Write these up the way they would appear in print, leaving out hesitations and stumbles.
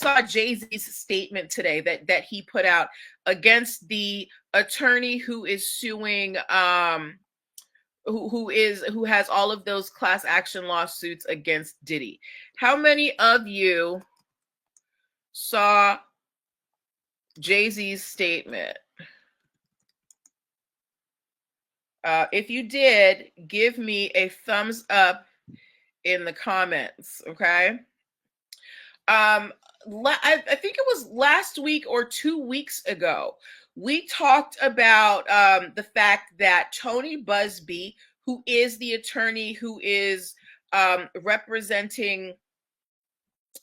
saw Jay-Z's statement today that he put out against the attorney who is suing who has all of those class action lawsuits against Diddy. How many of you saw Jay-Z's statement? If you did, give me a thumbs up in the comments, okay? I think it was last week or 2 weeks ago, we talked about the fact that Tony Buzbee, who is the attorney who is representing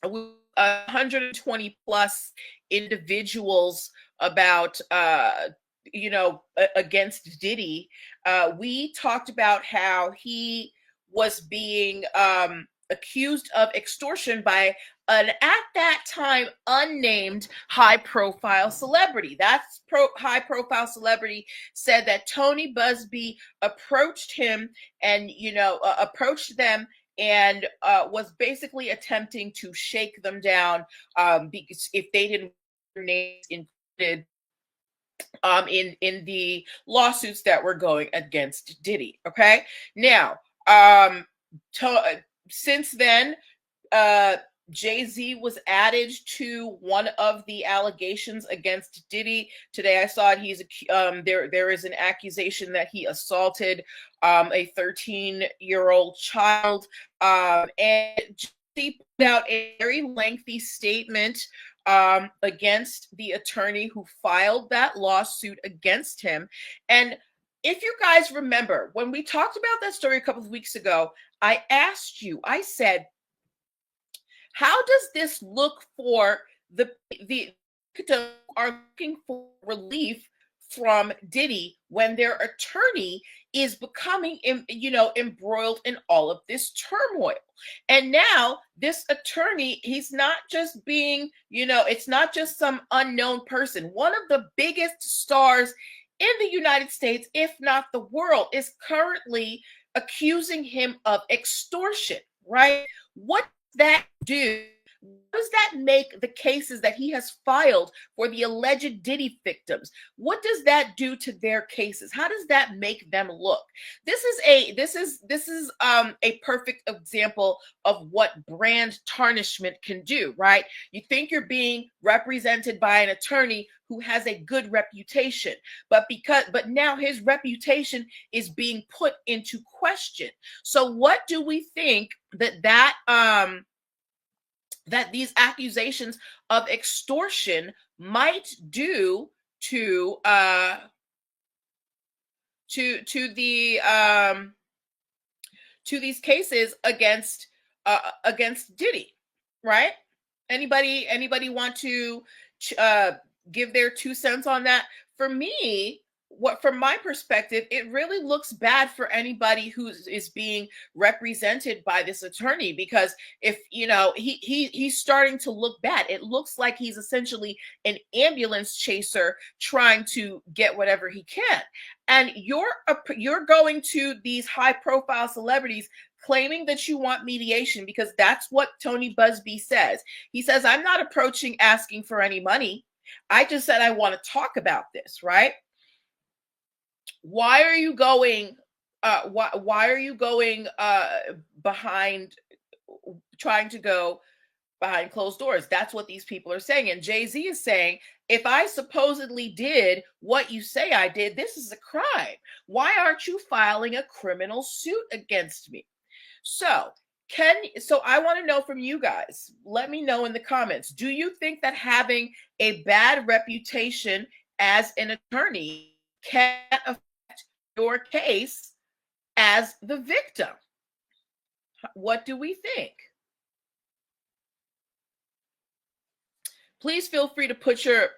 120 plus individuals about against Diddy, we talked about how he was being accused of extortion by an at that time unnamed high-profile celebrity. That's high-profile celebrity said that Tony Buzbee approached him and approached them and was basically attempting to shake them down because if they didn't their names included in the lawsuits that were going against Diddy. Okay, now since then, Jay-Z was added to one of the allegations against Diddy. Today I saw it. There is an accusation that he assaulted a 13-year-old child. And Jay-Z put out a very lengthy statement against the attorney who filed that lawsuit against him. And if you guys remember, when we talked about that story a couple of weeks ago, I asked you, I said, how does this look for the victims are looking for relief from Diddy when their attorney is becoming, embroiled in all of this turmoil? And now this attorney, he's not just being, it's not just some unknown person. One of the biggest stars in the United States, if not the world, is currently accusing him of extortion, right? What does that do? What does that make the cases that he has filed for the alleged Diddy victims? What does that do to their cases? How does that make them look? This is a perfect example of what brand tarnishment can do, right? You think you're being represented by an attorney who has a good reputation, but now his reputation is being put into question. So what do we think that these accusations of extortion might do to these cases against Diddy, right? Anybody want to give their 2 cents on that? For me, from my perspective, it really looks bad for anybody who is being represented by this attorney, because if he's starting to look bad. It looks like he's essentially an ambulance chaser trying to get whatever he can. And you're going to these high-profile celebrities claiming that you want mediation, because that's what Tony Buzbee says. He says, I'm not approaching asking for any money. I just said I want to talk about this, right? Why are you going why are you going behind, trying to go behind closed doors? That's what these people are saying. And Jay-Z is saying, if I supposedly did what you say I did, this is a crime. Why aren't you filing a criminal suit against me? So I want to know from you guys. Let me know in the comments. Do you think that having a bad reputation as an attorney can affect your case as the victim? What do we think? Please feel free to put your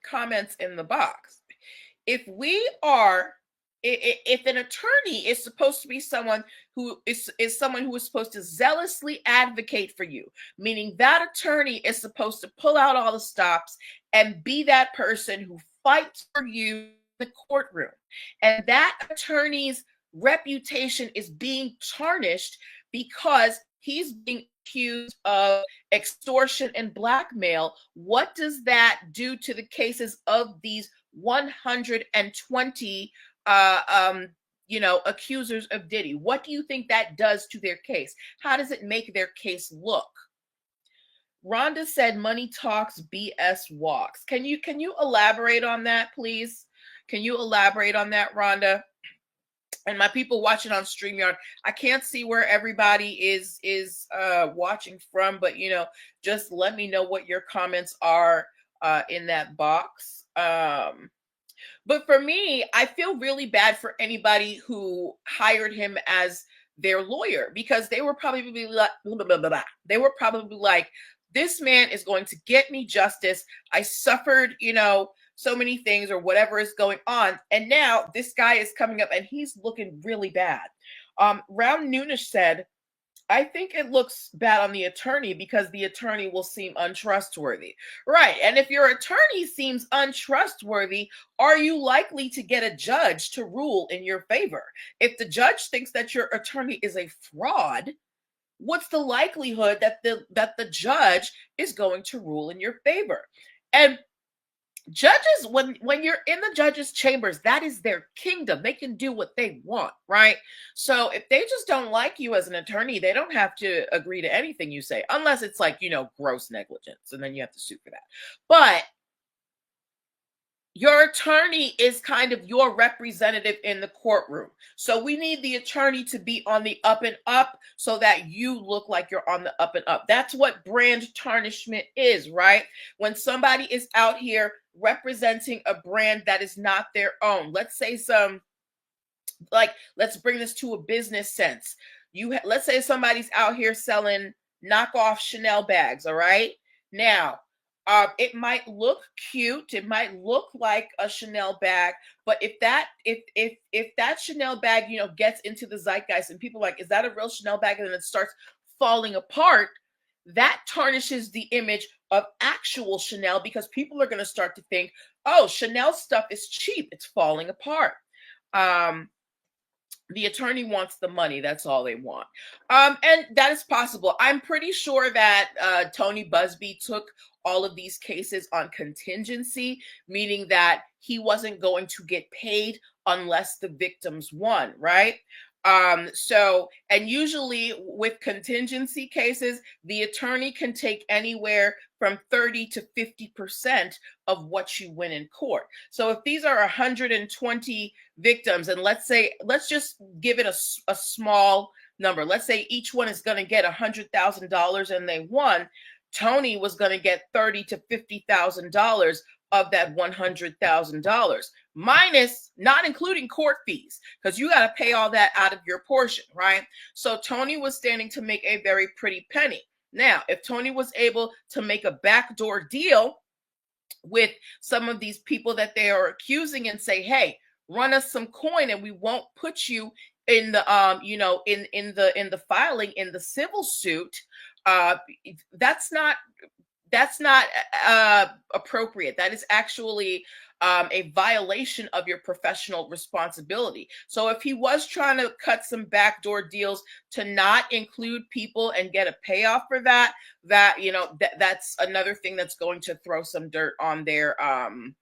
comments in the box. If an attorney is supposed to be someone who is supposed to zealously advocate for you, meaning that attorney is supposed to pull out all the stops and be that person who fights for you in the courtroom, and that attorney's reputation is being tarnished because he's being accused of extortion and blackmail. What does that do to the cases of these 120 accusers of Diddy? What do you think that does to their case? How does it make their case look? Rhonda said money talks, BS walks. Can you elaborate on that, please? Can you elaborate on that, Rhonda? And my people watching on StreamYard, I can't see where everybody is watching from, but just let me know what your comments are in that box. But for me, I feel really bad for anybody who hired him as their lawyer, because they were probably like, this man is going to get me justice. I suffered, so many things or whatever is going on. And now this guy is coming up and he's looking really bad. Round Noonish said, I think it looks bad on the attorney because the attorney will seem untrustworthy. Right. And if your attorney seems untrustworthy, are you likely to get a judge to rule in your favor? If the judge thinks that your attorney is a fraud, what's the likelihood that the judge is going to rule in your favor? And judges, when you're in the judges' chambers, that is their kingdom. They can do what they want, right? So if they just don't like you as an attorney, they don't have to agree to anything you say, unless it's like, gross negligence, and then you have to sue for that. But your attorney is kind of your representative in the courtroom. So we need the attorney to be on the up and up so that you look like you're on the up and up. That's what brand tarnishment is, right? When somebody is out here representing a brand that is not their own. Let's say let's bring this to a business sense. Let's say somebody's out here selling knockoff Chanel bags, all right? Now, it might look cute. It might look like a Chanel bag, but if that Chanel bag, gets into the zeitgeist and people are like, is that a real Chanel bag? And then it starts falling apart, that tarnishes the image of actual Chanel, because people are going to start to think, oh, Chanel stuff is cheap. It's falling apart. The attorney wants the money. That's all they want. And that is possible. I'm pretty sure that Tony Buzbee took all of these cases on contingency, meaning that he wasn't going to get paid unless the victims won, right? And usually with contingency cases, the attorney can take anywhere from 30 to 50% of what you win in court. So if these are 120 victims, and let's just give it a small number. Let's say each one is going to get $100,000 and they won. Tony was going to get $30,000 to $50,000 of that $100,000, minus, not including court fees, because you got to pay all that out of your portion, right? So Tony was standing to make a very pretty penny. Now, if Tony was able to make a backdoor deal with some of these people that they are accusing and say, hey, run us some coin and we won't put you in the in the filing in the civil suit, that's not appropriate. That is actually a violation of your professional responsibility. So if he was trying to cut some backdoor deals to not include people and get a payoff for that, that's another thing that's going to throw some dirt on their on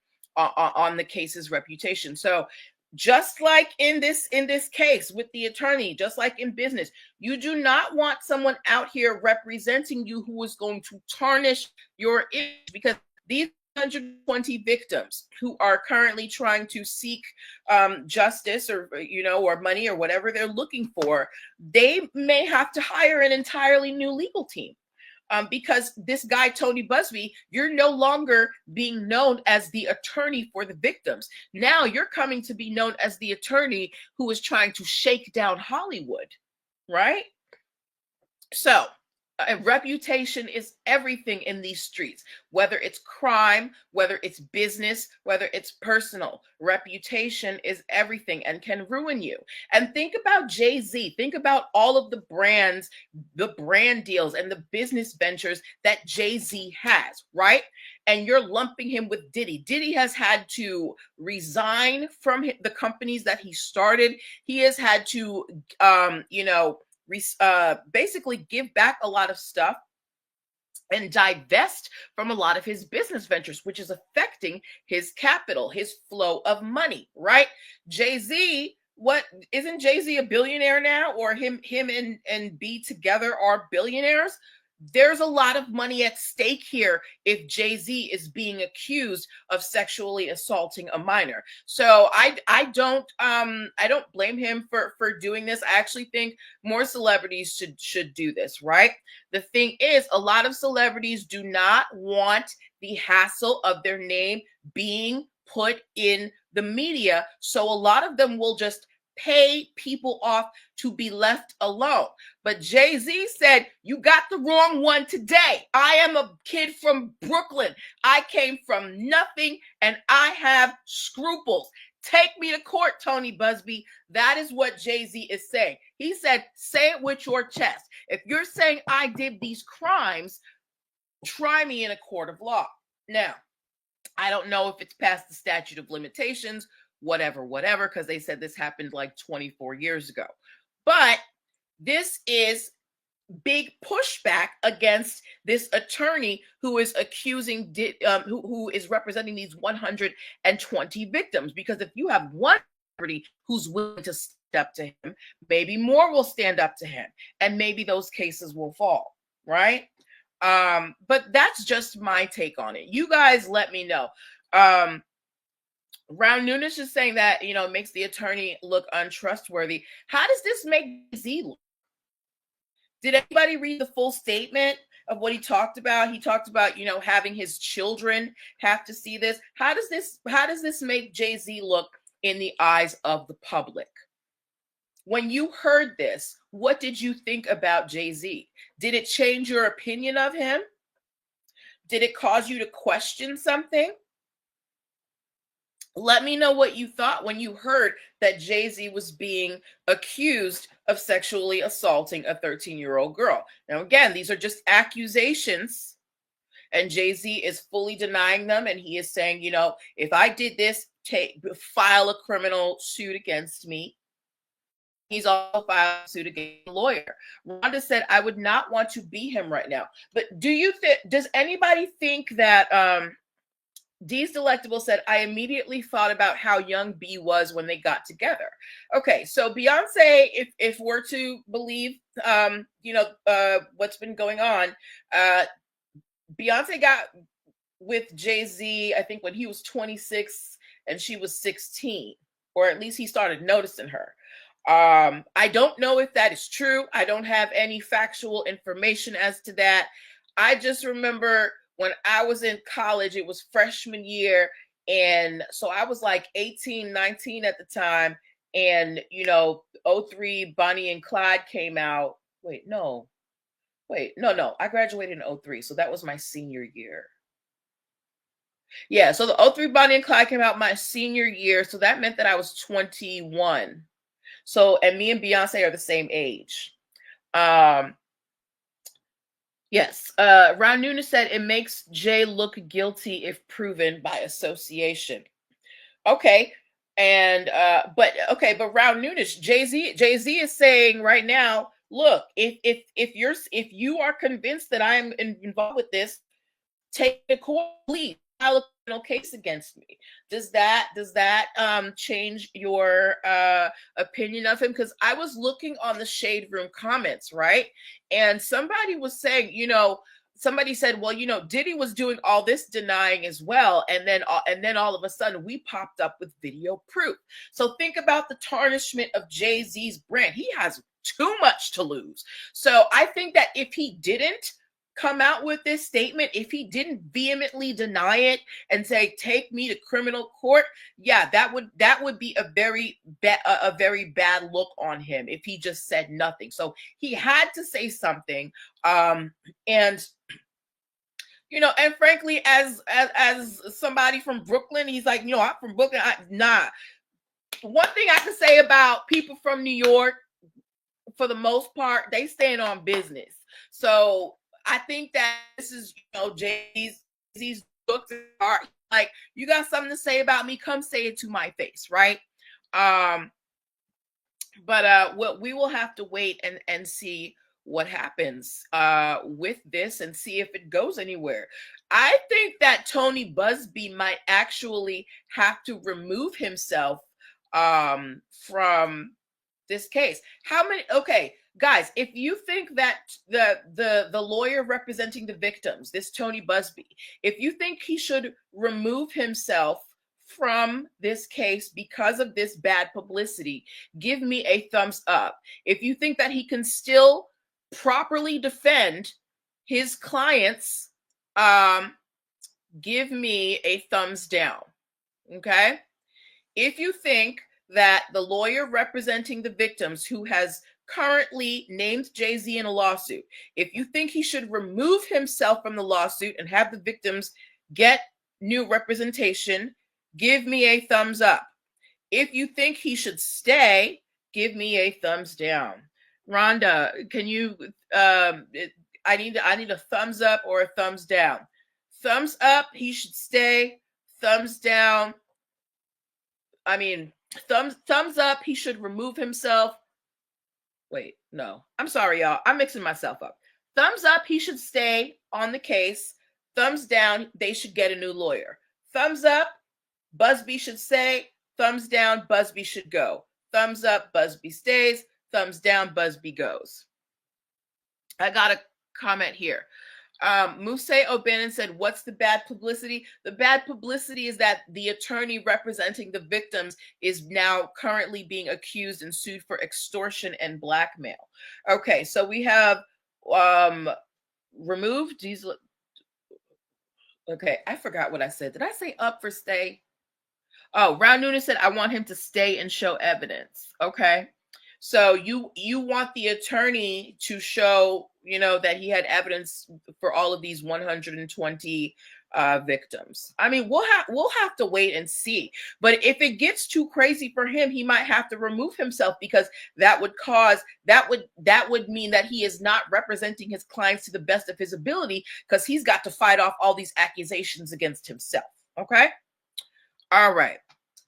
the case's reputation. So just like in this case with the attorney, just like in business, you do not want someone out here representing you who is going to tarnish your image, because these 120 victims who are currently trying to seek justice or money or whatever they're looking for, they may have to hire an entirely new legal team. Because this guy, Tony Buzbee, you're no longer being known as the attorney for the victims. Now you're coming to be known as the attorney who is trying to shake down Hollywood, right? So reputation is everything in these streets, whether it's crime, whether it's business, whether it's personal. Reputation is everything and can ruin you. And think about Jay-Z. Think about all of the brands, the brand deals and the business ventures that Jay-Z has, right? And you're lumping him with Diddy. Diddy has had to resign from the companies that he started. He has had to, basically give back a lot of stuff and divest from a lot of his business ventures, which is affecting his capital, his flow of money, right? Jay-Z, what isn't Jay-Z a billionaire now, or him and B together are billionaires? There's a lot of money at stake here if Jay-Z is being accused of sexually assaulting a minor. So I don't blame him for doing this. I actually think more celebrities should do this, right? The thing is, a lot of celebrities do not want the hassle of their name being put in the media. So a lot of them will just pay people off to be left alone. But Jay-Z said, you got the wrong one today. I am a kid from Brooklyn. I came from nothing and I have scruples. Take me to court, Tony Buzbee. That is what Jay-Z is saying. He said, say it with your chest. If you're saying I did these crimes, try me in a court of law. Now, I don't know if it's past the statute of limitations, whatever, because they said this happened like 24 years ago. But this is big pushback against this attorney who is accusing, who is representing these 120 victims. Because if you have one celebrity who's willing to stand up to him, maybe more will stand up to him, and maybe those cases will fall, right? But that's just my take on it. You guys let me know. Round Nunes is saying that, makes the attorney look untrustworthy. How does this make Z look? Did anybody read the full statement of what he talked about? He talked about, having his children have to see this. How does this make Jay-Z look in the eyes of the public? When you heard this, what did you think about Jay-Z? Did it change your opinion of him? Did it cause you to question something? Let me know what you thought when you heard that Jay-Z was being accused of sexually assaulting a 13-year-old girl. Now, again, these are just accusations, and Jay-Z is fully denying them, and he is saying, if I did this, file a criminal suit against me. He's also filed a suit against a lawyer. Rhonda said, I would not want to be him right now. But does anybody think that D's Delectable said, I immediately thought about how young B was when they got together. Okay, so Beyonce, if we're to believe, what's been going on, Beyonce got with Jay-Z, I think when he was 26 and she was 16, or at least he started noticing her. I don't know if that is true. I don't have any factual information as to that. I just remember when I was in college, it was freshman year. And so I was like 18, 19 at the time. And, 03 Bonnie and Clyde came out. No. I graduated in 03. So that was my senior year. Yeah. So the 03 Bonnie and Clyde came out my senior year. So that meant that I was 21. So, and me and Beyonce are the same age. Yes. Ron Nunes said it makes Jay look guilty if proven by association. Okay. And but Ron Nunes, Jay-Z is saying right now, look, if you are convinced that I'm involved with this, take a court, please file a criminal case against me. Does that change your opinion of him? Because I was looking on the Shade Room comments, right? And somebody was saying, somebody said, well, Diddy was doing all this denying as well, and then all of a sudden we popped up with video proof. So think about the tarnishment of Jay-Z's brand. He has too much to lose. So I think that if he didn't come out with this statement, if he didn't vehemently deny it and say, take me to criminal court, yeah, that would be a very bad look on him if he just said nothing. So he had to say something. And frankly, as somebody from Brooklyn, he's like, I'm from Brooklyn. One thing I can say about people from New York, for the most part, they stand on business. So I think that this is, Jay-Z's books are like, you got something to say about me, come say it to my face, right? But we will have to wait and see what happens with this and see if it goes anywhere. I think that Tony Buzbee might actually have to remove himself from this case. How many? Okay, guys, if you think that the lawyer representing the victims, this Tony Buzbee, if you think he should remove himself from this case because of this bad publicity, give me a thumbs up. If you think that he can still properly defend his clients, give me a thumbs down. Okay? If you think that the lawyer representing the victims, who has currently named Jay-Z in a lawsuit, if you think he should remove himself from the lawsuit and have the victims get new representation, give me a thumbs up. If you think he should stay, give me a thumbs down. Rhonda, can you I need a thumbs up or a thumbs down. Thumbs up, he should stay. Thumbs down, I mean, thumbs up, he should remove himself. Wait, no. I'm sorry, y'all. I'm mixing myself up. Thumbs up, he should stay on the case. Thumbs down, they should get a new lawyer. Thumbs up, Buzbee should stay. Thumbs down, Buzbee should go. Thumbs up, Buzbee stays. Thumbs down, Buzbee goes. I got a comment here. Muse O'Bannon said, what's the bad publicity? The bad publicity is that the attorney representing the victims is now currently being accused and sued for extortion and blackmail. Okay, so we have removed these. Okay, I forgot what I said. Did I say up for stay? Oh, Round Noonan said, I want him to stay and show evidence. Okay. So you want the attorney to show, that he had evidence for all of these 120 victims. I mean, we'll have to wait and see. But if it gets too crazy for him, he might have to remove himself, because that would mean that he is not representing his clients to the best of his ability, because he's got to fight off all these accusations against himself. Okay. All right.